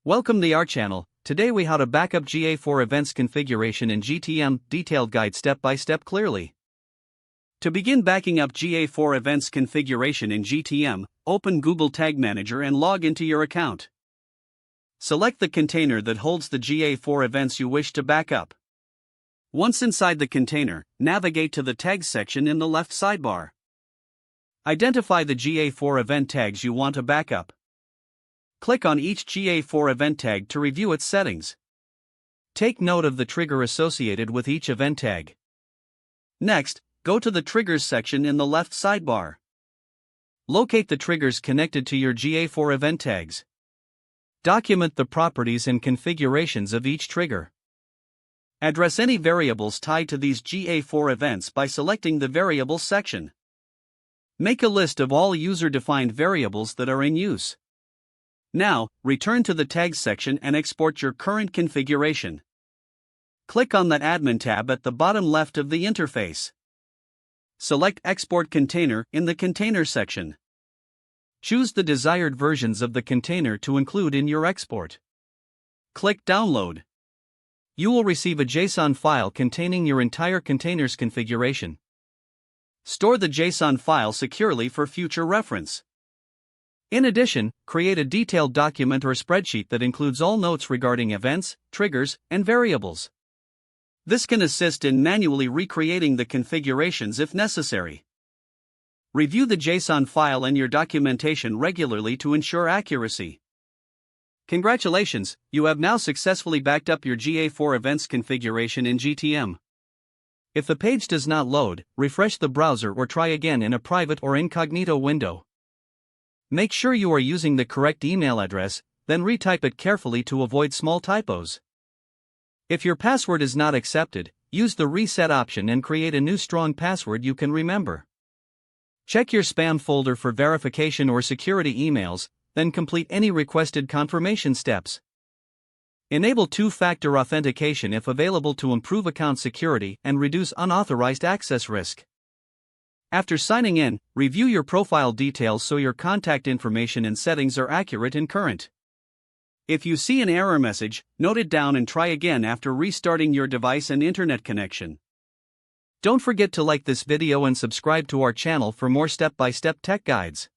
Welcome to our channel. Today we how to backup GA4 events configuration in GTM, detailed guide step by step clearly. To begin backing up GA4 events configuration in GTM, open Google Tag Manager and log into your account. Select the container that holds the GA4 events you wish to backup. Once inside the container, navigate to the tags section in the left sidebar. Identify the GA4 event tags you want to backup. Click on each GA4 event tag to review its settings. Take note of the trigger associated with each event tag. Next, go to the Triggers section in the left sidebar. Locate the triggers connected to your GA4 event tags. Document the properties and configurations of each trigger. Address any variables tied to these GA4 events by selecting the Variables section. Make a list of all user-defined variables that are in use. Now, return to the Tags section and export your current configuration. Click on the Admin tab at the bottom left of the interface. Select Export Container in the Container section. Choose the desired versions of the container to include in your export. Click Download. You will receive a JSON file containing your entire container's configuration. Store the JSON file securely for future reference. In addition, create a detailed document or spreadsheet that includes all notes regarding events, triggers, and variables. This can assist in manually recreating the configurations if necessary. Review the JSON file and your documentation regularly to ensure accuracy. Congratulations, you have now successfully backed up your GA4 events configuration in GTM. If the page does not load, refresh the browser or try again in a private or incognito window. Make sure you are using the correct email address, then retype it carefully to avoid small typos. If your password is not accepted, use the reset option and create a new strong password you can remember. Check your spam folder for verification or security emails, then complete any requested confirmation steps. Enable two-factor authentication if available to improve account security and reduce unauthorized access risk. After signing in, review your profile details so your contact information and settings are accurate and current. If you see an error message, note it down and try again after restarting your device and internet connection. Don't forget to like this video and subscribe to our channel for more step-by-step tech guides.